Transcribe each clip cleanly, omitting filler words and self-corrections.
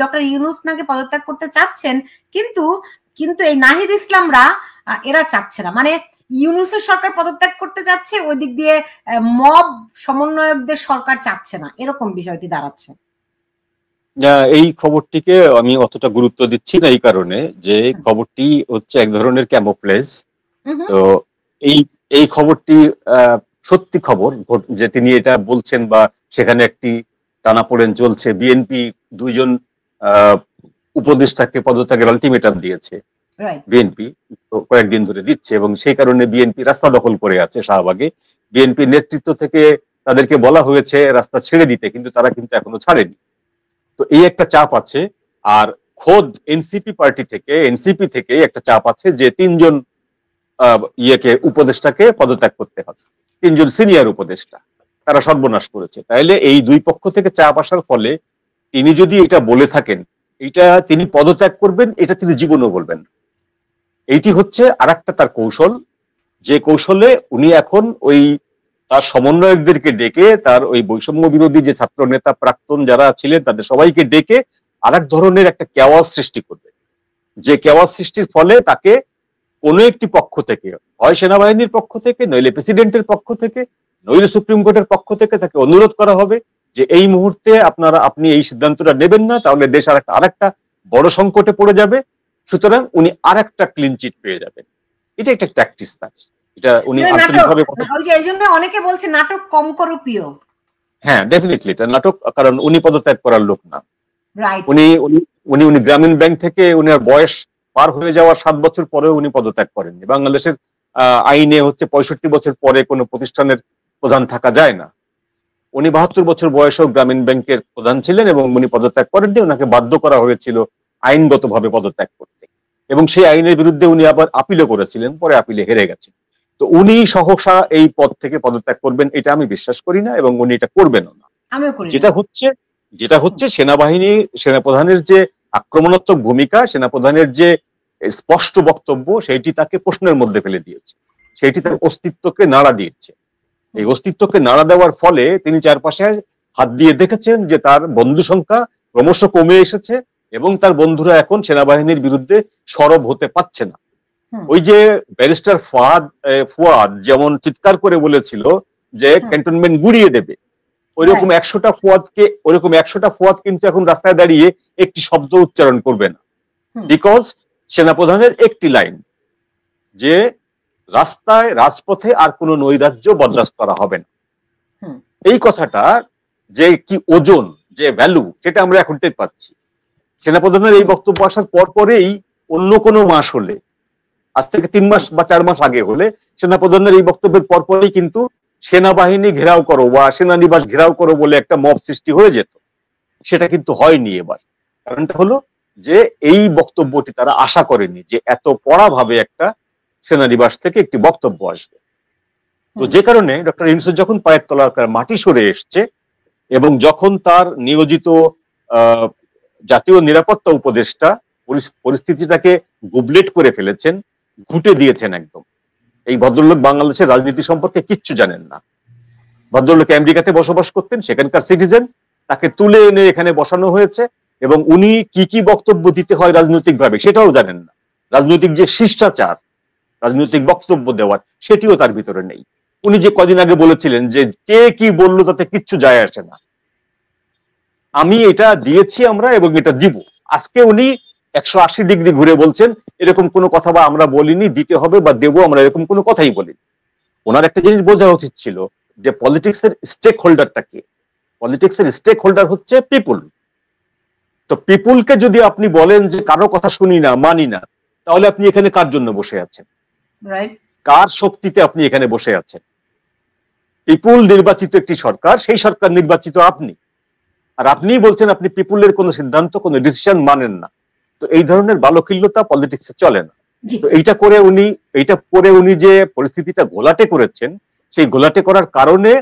Doctor Yunus নাকি পদত্যাগ করতে চাচ্ছেন, কিন্তু কিন্তু এই নাহিদ ইসলামরা এরা চাচ্ছে না, মানে ইউনূসের সরকার পদত্যাগ করতে যাচ্ছে, ওই দিক দিয়ে মব সমন্বয়কদের সরকার চাচ্ছে না, এরকম বিষয়টি দাঁড়াচ্ছে। এই খবরটিকে আমি অতটা গুরুত্ব দিচ্ছি না এই কারণে যে খবরটি হচ্ছে এক ধরনের ক্যামোফ্লেজ। তো এই এই খবরটি সত্যি খবর যে তিনি এটা বলছেন বা সেখানে একটি টানাপোড়েন চলছে। বিএনপি দুইজন উপদেষ্টাকে পদত্যাগের আলটিমেটাম দিয়েছে, বিএনপি কয়েকদিন ধরে দিচ্ছে, এবং সেই কারণে বিএনপি রাস্তা দখল করে আছে শাহবাগে। বিএনপি নেতৃত্ব থেকে তাদেরকে বলা হয়েছে রাস্তা ছেড়ে দিতে, কিন্তু তারা কিন্তু এখনো ছাড়েনি। তো এই একটা চাপ আছে। আর খোদ এনসিপি থেকে একটা চাপ আছে যে তিনজন উপদেষ্টাকে পদত্যাগ করতে হবে, তিনজন সিনিয়র উপদেষ্টা, তারা সর্বনাশ করেছে। তাইলে এই দুই পক্ষ থেকে চাপ আসার ফলে তিনি যদি এটা বলে থাকেন, এটা তিনি পদত্যাগ করবেন, এটা তিনি জীবনও বলবেন। এইটি হচ্ছে আর একটা তার কৌশল, যে কৌশলে উনি এখন ওই তার সমন্বয়কদেরকে ডেকে, তার ওই বৈষম্য বিরোধী যে ছাত্র নেতা প্রাক্তন যারা ছিলেন তাদের সবাইকে ডেকে আরেক ধরনের একটা কেওয়াস সৃষ্টি করবে, যে কেওয়াস সৃষ্টির ফলে তাকে কোনো একটি পক্ষ থেকে, হয় সেনাবাহিনীর পক্ষ থেকে, নইলে প্রেসিডেন্টের পক্ষ থেকে, নইলে সুপ্রিম কোর্টের পক্ষ থেকে তাকে অনুরোধ করা হবে যে এই মুহূর্তে আপনি এই সিদ্ধান্তটা নেবেন না, তাহলে দেশ আরেকটা বড় সংকটে পড়ে যাবে। সুতরাং উনি আরেকটা ক্লিন চিট পেয়ে যাবেন। এটা একটা ট্যাকটিস তার, এটা উনি আন্তরিকভাবে, এই জন্য অনেকে বলছে নাটক কম করো প্রিয়। হ্যাঁ, ডেফিনেটলি এটা নাটক, কারণ উনি পদত্যাগ করার লোক না। উনি গ্রামীণ ব্যাংক থেকে উনার বয়স পার হয়ে যাওয়ার 7 বছর পরেও উনি পদত্যাগ করেননি। বাংলাদেশের আইনে হচ্ছে 65 বছর পরে কোনো প্রতিষ্ঠানের প্রধান থাকা যায় না। উনি 72 বছর বয়সেও গ্রামীণ ব্যাংকের প্রধান ছিলেন এবং উনি পদত্যাগ করেননি। ওনাকে বাধ্য করা হয়েছিল আইনগতভাবে পদত্যাগ করতে, এবং সেই আইনের বিরুদ্ধে উনি আবার আপিলও করেছিলেন, পরে আপিলে হেরে গেছেন। তো উনি সহসা এই পদ থেকে পদত্যাগ করবেন এটা আমি বিশ্বাস করি না, এবং উনি এটা করবেনও না। যেটা হচ্ছে সেনাপ্রধানের যে আক্রমণাত্মক ভূমিকা, সেনাপ্রধানের যে স্পষ্ট বক্তব্য, সেইটি তাকে প্রশ্নের মধ্যে ফেলে দিয়েছে, সেইটি তার অস্তিত্বকে নাড়া দিয়েছে। এই অস্তিত্বকে নাড়া দেওয়ার ফলে তিনি চারপাশে হাত দিয়ে দেখেছেন যে তার বন্ধু সংখ্যা ক্রমশ কমে এসেছে, এবং তার বন্ধুরা এখন সেনাবাহিনীর বিরুদ্ধে সরব হতে পারছে না। ওই যে ব্যারিস্টার ফুয়াদ যেমন চিৎকার করে বলেছিল যে ক্যান্টনমেন্ট গুড়িয়ে দেবে, ওইরকম 100টা ফুয়াদ কিন্তু এখন রাস্তায় দাঁড়িয়ে একটি শব্দ উচ্চারণ করবে না, বিকজ সেনাপ্রধানের একটি লাইন যে রাজপথে আর কোনো নৈরাজ্য বরদাস্ত করা হবে না। এই কথাটা যে কি ওজন, যে ভ্যালু, সেটা আমরা এখন টের পাচ্ছি। সেনাপ্রধানের এই বক্তব্য আসার পরেই অন্য কোনো মাস হলে, আজ থেকে 3 মাস বা 4 মাস আগে হলে, সেনাপ্রধানের এই বক্তব্যের পরপরই কিন্তু সেনাবাহিনী ঘেরাও করো বা সেনানিবাস ঘেরাও করো বলে একটা মব সৃষ্টি হয়ে যেত। সেটা কিন্তু হয়নি এবার। কারণটা হলো যে এই বক্তব্যটি তারা আশা করেনি যে এত কড়া ভাবে একটা সেনানিবাস থেকে একটি বক্তব্য আসবে। তো যে কারণে ডক্টর ইউনূস যখন পায়ের তলার মাটি সরে এসছে, এবং যখন তার নিয়োজিত জাতীয় নিরাপত্তা উপদেষ্টা পরিস্থিতিটাকে গুবলেট করে ফেলেছেন, ঘুটে দিয়েছেন একদম। এই ভদ্রলোক বাংলাদেশের রাজনীতি সম্পর্কে কিচ্ছু জানেন না। ভদ্রলোক আমেরিকাতে বসবাস করতেন, সেখানকার সিটিজেন, তাকে তুলে এনে এখানে বসানো হয়েছে, এবং উনি কি বক্তব্য দিতে হয় রাজনৈতিকভাবে সেটাও জানেন না। রাজনৈতিক যে শিষ্টাচার, রাজনৈতিক বক্তব্য দেওয়ার, সেটিও তার ভিতরে নেই। উনি যে কদিন আগে বলেছিলেন যে কে কি বললো তাতে কিচ্ছু যায় আসে না, আমি এটা দিয়েছি আমরা, এবং এটা দিব। আজকে উনি 180 ডিগ্রি ঘুরে বলছেন এরকম কোনো কথা বা আমরা বলিনি, দিতে হবে বা দেবো, আমরা এরকম কোনো কথাই বলিনি। ওনার একটা জিনিস বোঝা উচিত ছিল যে পলিটিক্সের স্টেক হোল্ডারটা কে। পলিটিক্সের স্টেক হোল্ডার হচ্ছে পিপুল। তো পিপুলকে যদি আপনি বলেন যে কারো কথা শুনি না, মানি না, তাহলে আপনি এখানে কার জন্য বসে আছেন? কার শক্তিতে আপনি এখানে বসে আছেন? পিপুল নির্বাচিত একটি সরকার, সেই সরকার নির্বাচিত আপনি, আর আপনিই বলছেন আপনি পিপুলের কোনো সিদ্ধান্ত, কোনো ডিসিশন মানেন না। তো এই ধরনের বালখিল্যতা পলিটিক্সে চলে না। তো এইটা করে উনি যে পরিস্থিতিটা ঘোলাটে করেছেন, সেই ঘোলাটে করার কারণে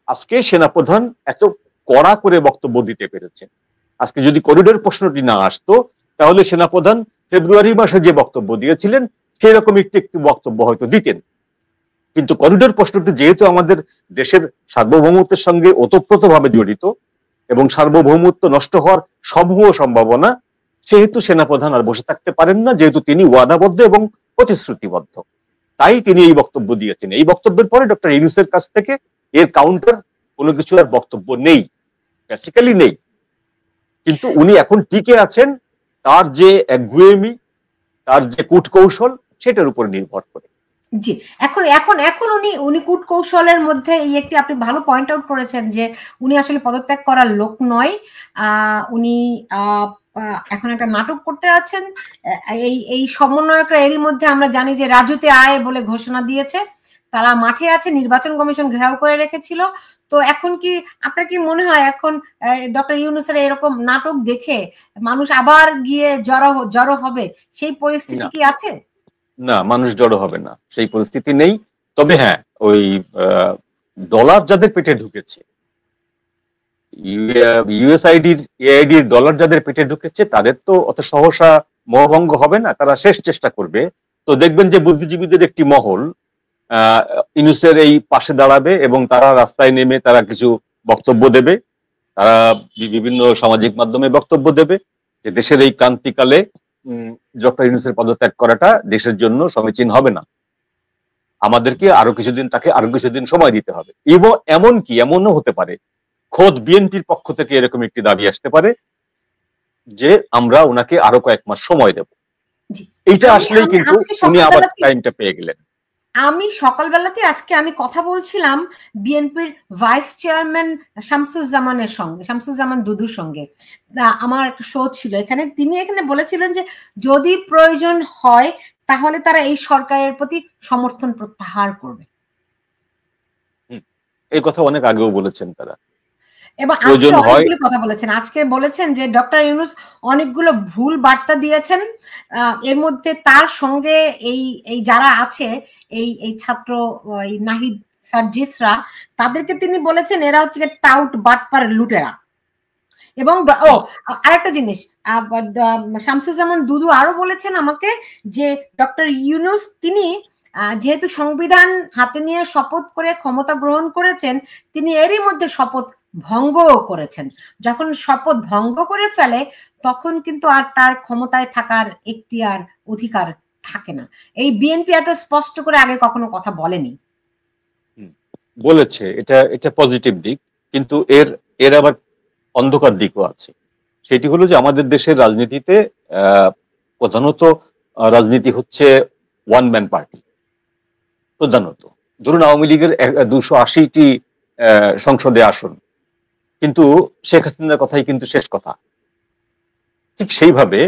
আজকে সেনাপ্রধান এত কড়া করে বক্তব্য দিতে পেরেছেন। আজকে যদি করিডোর প্রশ্নটি না আসতো, তাহলে সেনাপ্রধান ফেব্রুয়ারি মাসে যে বক্তব্য দিয়েছিলেন সেরকম একটি বক্তব্য হয়তো দিতেন। কিন্তু করিডোর প্রশ্নটি যেহেতু আমাদের দেশের সার্বভৌমত্বের সঙ্গে ওতপ্রোতভাবে জড়িত, এবং সার্বভৌমত্ব নষ্ট হওয়ার সমূহ সম্ভাবনা, সেহেতু সেনাপ্রধান আর বসে থাকতে পারেন না, যেহেতু তিনি ওয়াদাবদ্ধ এবং প্রতিশ্রুতিবদ্ধ। তাই তিনি এই বক্তব্য দিয়েছেন। এই বক্তব্যের পরে ডক্টর ইউনূসের কাছ থেকে এর কাউন্টার কোনো কিছু আর বক্তব্য নেই, বেসিক্যালি নেই। কিন্তু উনি এখন টিকে আছেন তার যে একগুঁয়েমি, তার যে কূটকৌশল, সেটার উপর নির্ভর করে। জি, এখন এখন এখন উনি কূটকৌশলের মধ্যে এই একটি আপনি ভালো পয়েন্ট আউট করেছেন যে উনি আসলে পদত্যাগ করার লোক নয়। উনি এখন একটা নাটক করতে আছেন। এই সমন্বয়করা এরই মধ্যে আমরা জানি যে রাজুতে আয় বলে ঘোষণা দিয়েছে, তারা মাঠে আছে, নির্বাচন কমিশন ঘেরাও করে রেখেছিল। তো এখন কি আপনার কি মনে হয় এখন ডক্টর ইউনূসের এরকম নাটক দেখে মানুষ আবার গিয়ে জড়ো হবে, সেই পরিস্থিতি কি আছে? না, মানুষ জড়ো হবে না, সেই পরিস্থিতি নেই। তবে হ্যাঁ, ওই ডলার যাদের পেটে ঢুকেছে, এআইডির ডলার যাদের পেটে ঢুকেছে, তাদের তো অত সহসা মোহভঙ্গ হবে না, তারা শেষ চেষ্টা করবে। তো দেখবেন যে বুদ্ধিজীবীদের একটি মহল ইউনূসের এই পাশে দাঁড়াবে এবং তারা রাস্তায় নেমে তারা কিছু বক্তব্য দেবে, তারা বিভিন্ন সামাজিক মাধ্যমে বক্তব্য দেবে যে দেশের এই ক্রান্তিকালে ডক্টর ইউনূসের পদত্যাগ করাটা দেশের জন্য সমীচীন হবে না, আমাদেরকে তাকে আরো কিছুদিন সময় দিতে হবে। এবং এমনও হতে পারে খোদ বিএনপির পক্ষ থেকে এরকম একটি দাবি আসতে পারে যে আমরা ওনাকে আরো কয়েক মাস সময় দেব। এইটা আসলেই কিন্তু উনি আবার টাইমটা পেয়ে গেলেন। আমি সকালবেলাতে আজকে আমি কথা বলছিলাম বিএনপির ভাইস চেয়ারম্যান শামসুজ্জামান দুদুর সঙ্গে, আমার শো ছিল এখানে। তিনি এখানে বলেছিলেন যে যদি প্রয়োজন হয় তাহলে তারা এই সরকারের প্রতি সমর্থন প্রত্যাহার করবে। এই কথা অনেক আগেও বলেছেন তারা, এবং আজকে অনেকগুলো কথা বলেছেন। আজকে বলেছেন যে ডক্টর ইউনূস অনেকগুলো ভুল বার্তা দিয়েছেন, এর মধ্যে তার সঙ্গে এই যারা আছে এই ছাত্র নাহিদ সার্জিসরা, তাদেরকে তিনি বলেছেন এরা হচ্ছে টাউট বাটপার লুটেরা। এবং আরেকটা জিনিস শামসুজ্জামান দুদু আরো বলেছেন আমাকে যে ডক্টর ইউনূস তিনি যেহেতু সংবিধান হাতে নিয়ে শপথ করে ক্ষমতা গ্রহণ করেছেন, তিনি এরই মধ্যে শপথ ভঙ্গ করেছেন। যখন শপথ ভঙ্গ করে ফেলে তখন কিন্তু আর তার ক্ষমতায় থাকার এখতিয়ার অধিকার থাকে না। এই বিএনপি এত স্পষ্ট করে আগে কখনো কথা বলেনি। বলেছে, এটা পজিটিভ দিক, কিন্তু এর আবার অন্ধকার দিকও আছে। সেটি হলো যে আমাদের দেশের রাজনীতিতে প্রধানত রাজনীতি হচ্ছে ওয়ান ম্যান পার্টি। প্রধানত ধরুন আওয়ামী লীগের 280টি সংসদে আসন, কিন্তু শেখ হাসিনার কথাই কিন্তু শেষ কথা। ঠিক সেইভাবে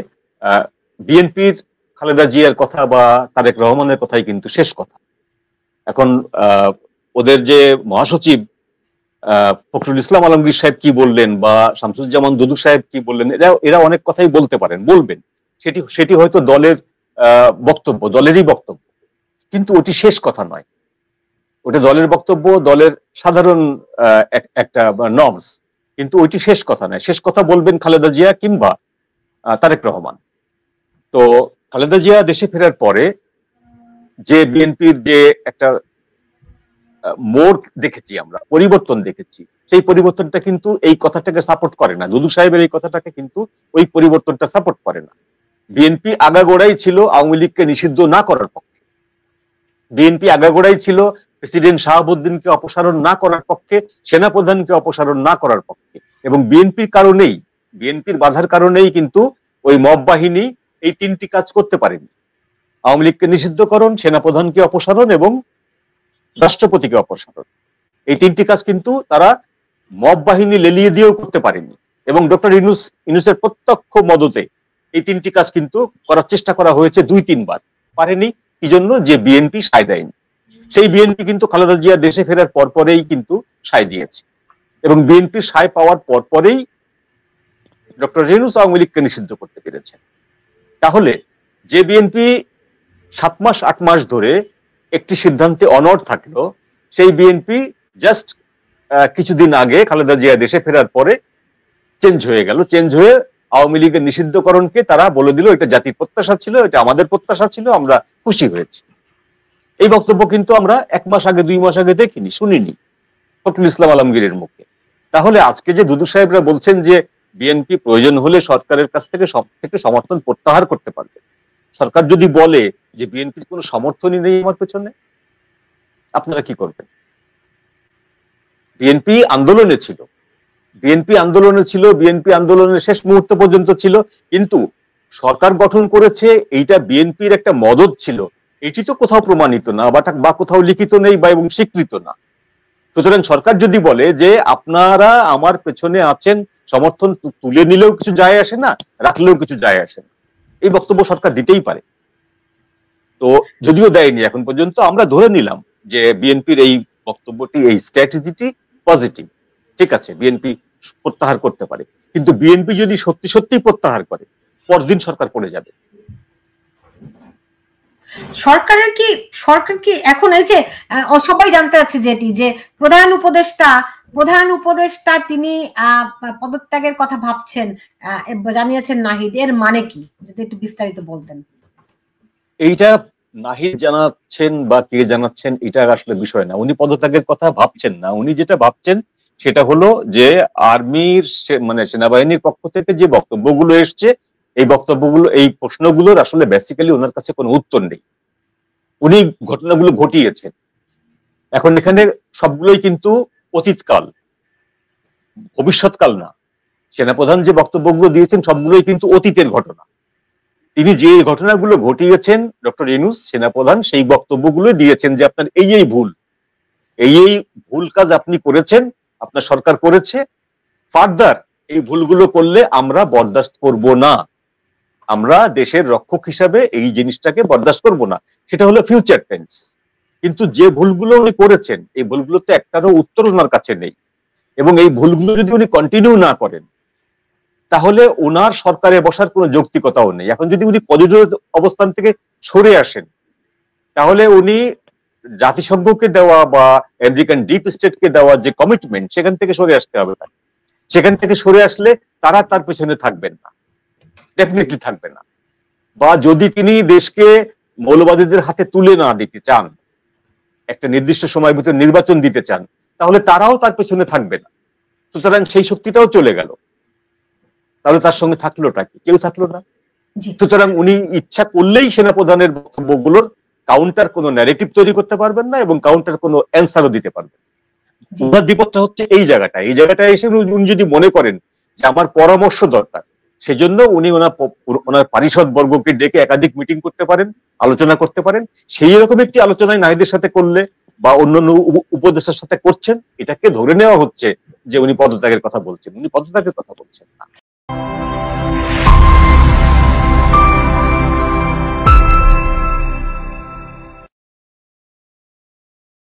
বিএনপির খালেদা জিয়ার কথা বা তারেক রহমানের কথাই কিন্তু শেষ কথা। এখন ওদের যে মহাসচিব ফখরুল ইসলাম আলমগীর সাহেব কি বললেন বা শামসুজ্জামান দুদু সাহেব কি বললেন, এরা অনেক কথাই বলতে পারেন, বলবেন, সেটি হয়তো দলের বক্তব্য, দলেরই বক্তব্য, কিন্তু ওটি শেষ কথা নয়। ওটা দলের বক্তব্য, দলের সাধারণ একটা নর্মস, কিন্তু ওইটি শেষ কথা নয়। শেষ কথা বলবেন খালেদা জিয়া কিংবা তারেক রহমান। তো খালেদা জিয়া দেশে ফেরার পরে যে বিএনপির যে একটা মোড় দেখেছি, আমরা পরিবর্তন দেখেছি, সেই পরিবর্তনটা কিন্তু এই কথাটাকে সাপোর্ট করে না। দুদু সাহেবের এই কথাটাকে কিন্তু ওই পরিবর্তনটা সাপোর্ট করে না। বিএনপি আগাগোড়াই ছিল আওয়ামী লীগকে নিষিদ্ধ না করার পক্ষে, বিএনপি আগাগোড়াই ছিল প্রেসিডেন্ট শাহাবুদ্দিনকে অপসারণ না করার পক্ষে, সেনাপ্রধানকে অপসারণ না করার পক্ষে। এবং বিএনপির বাধার কারণেই কিন্তু ওই মব বাহিনী এই তিনটি কাজ করতে পারেনি। আওয়ামী লীগকে নিষিদ্ধকরণ, সেনাপ্রধানকে অপসারণ এবং রাষ্ট্রপতিকে অপসারণ, এই তিনটি কাজ কিন্তু তারা মব বাহিনী লেলিয়ে দিয়েও করতে পারেনি। এবং ডক্টর ইউনূসের প্রত্যক্ষ মদতে এই তিনটি কাজ কিন্তু করার চেষ্টা করা হয়েছে 2-3 বার, পারেনি। কি জন্য? যে বিএনপি সায় দেয়নি। সেই বিএনপি কিন্তু খালেদা জিয়া দেশে ফেরার পরপরেই কিন্তু সায় দিয়েছে, এবং বিএনপি সায় পাওয়ার পরপরেই ডক্টর ইউনূস আওয়ামী লীগকে নিষিদ্ধ করতে পেরেছেন। তাহলে যে বিএনপি 7 মাস 8 মাস ধরে একটি সিদ্ধান্তে অনড় থাকলো, সেই বিএনপি জাস্ট কিছুদিন আগে খালেদা জিয়া দেশে ফেরার পরে চেঞ্জ হয়ে গেল। চেঞ্জ হয়ে আওয়ামী লীগের নিষিদ্ধকরণকে তারা বলে দিল এটা জাতির প্রত্যাশা ছিল, এটা আমাদের প্রত্যাশা ছিল, আমরা খুশি হয়েছি। এই বক্তব্য কিন্তু আমরা 1 মাস আগে 2 মাস আগে দেখিনি, শুনিনি ফখরুল ইসলাম আলমগীরের মুখে। তাহলে আজকে যে দুদু সাহেবরা বলছেন যে বিএনপি প্রয়োজন হলে সরকারের কাছ থেকে সব থেকে সমর্থন প্রত্যাহার করতে পারবে, সরকার যদি বলে যে বিএনপির কোনো সমর্থনই নেই আমার পেছনে, আপনারা কি করবেন? বিএনপি আন্দোলনে ছিল, বিএনপি আন্দোলনের শেষ মুহূর্ত পর্যন্ত ছিল, কিন্তু সরকার গঠন করেছে এইটা বিএনপির একটা মদদ ছিল, এটি তো কোথাও প্রমাণিত না বা কোথাও লিখিত নেই বা এবং স্বীকৃত না। সুতরাং সরকার যদি বলে যে আপনারা আমার পেছনে আছেন, সমর্থন তুলে নিলেও কিছু যায় আসে না, রাখলেও কিছু যায় আসে না, এই বক্তব্য সরকার দিতেই পারে। তো যদিও দেয়নি এখন পর্যন্ত, আমরা ধরে নিলাম যে বিএনপির এই বক্তব্যটি, এই স্ট্র্যাটেজিটি পজিটিভ, ঠিক আছে, বিএনপি প্রত্যাহার করতে পারে। কিন্তু বিএনপি যদি সত্যি সত্যি প্রত্যাহার করে, পরদিন সরকার পড়ে যাবে। সরকার কি এখন এই যে সবাই জানতে চাচ্ছে যেটি যে প্রধান উপদেষ্টা তিনি পদত্যাগের কথা ভাবছেন, জানিয়েছেন নাহিদ, এর মানে কি যদি একটু বিস্তারিত বলতেন? এইটা নাহিদ জানাচ্ছেন বা কে জানাচ্ছেন এটা আসলে বিষয় না, উনি পদত্যাগের কথা ভাবছেন না। উনি যেটা ভাবছেন সেটা হলো যে আর্মির মানে সেনাবাহিনীর পক্ষ থেকে যে বক্তব্যগুলো এসছে, এই প্রশ্নগুলোর আসলে বেসিক্যালি ওনার কাছে কোনো উত্তর নেই। উনি ঘটনাগুলো ঘটিয়েছেন, এখন এখানে সবগুলোই কিন্তু অতীতকাল, ভবিষ্যৎকাল না। সেনাপ্রধান যে বক্তব্যগুলো দিয়েছেন সবগুলোই কিন্তু অতীতের ঘটনা। তিনি যে ঘটনাগুলো ঘটিয়েছেন, ডক্টর ইউনূস সেনাপ্রধান সেই বক্তব্যগুলো দিয়েছেন যে আপনার এই ভুল কাজ আপনি করেছেন, আপনার সরকার করেছে, ফার্দার এই ভুলগুলো করলে আমরা বরদাস্ত করব না, আমরা দেশের রক্ষক হিসাবে এই জিনিসটাকে বরদাস্ত করব না। সেটা হলো ফিউচার টেন্স। কিন্তু যে ভুলগুলো উনি করেছেন, এই ভুলগুলোতে একটারও উত্তর ওনার কাছে নেই, এবং এই ভুলগুলো যদি উনি কন্টিনিউ না করেন তাহলে ওনার সরকারে বসার কোনো যৌক্তিকতাও নেই। এখন যদি উনি পজিটিভ অবস্থান থেকে সরে আসেন, তাহলে উনি জাতিসংঘকে দেওয়া বা আমেরিকান ডিপ স্টেটকে দেওয়া যে কমিটমেন্ট, সেখান থেকে সরে আসতে হবে। সেখান থেকে সরে আসলে তারা তার পেছনে থাকবেন না, ডেফিনেটলি থাকবে না। বা যদি তিনি দেশকে মৌলবাদীদের হাতে তুলে না দিতে চান, একটা নির্দিষ্ট সময়ের ভিতরে নির্বাচন দিতে চান, তাহলে তারাও তার পেছনে থাকবে না। সুতরাং সেই শক্তিটাও চলে গেল, তাহলে তার সঙ্গে থাকলোটা কি? কেউ থাকলো না। সুতরাং উনি ইচ্ছা করলেই সেনাপ্রধানের বক্তব্যগুলোর কাউন্টার কোনো ন্যারেটিভ তৈরি করতে পারবেন না এবং কাউন্টার কোনো অ্যান্সারও দিতে পারবেন। ওনার বিপদটা হচ্ছে এই জায়গাটায় এসে উনি যদি মনে করেন যে আমার পরামর্শ দরকার, সেজন্য উনি ওনার পারিষদ বর্গকে ডেকে একাধিক মিটিং করতে পারেন, আলোচনা করতে পারেন। সেই রকম একটি আলোচনায় নাহিদের সাথে করলে বা অন্যান্য উপদেষ্টার সাথে করছেন, এটাকে ধরে নেওয়া হচ্ছে যে উনি পদত্যাগের কথা বলছেন। উনি পদত্যাগের কথা বলছেন না।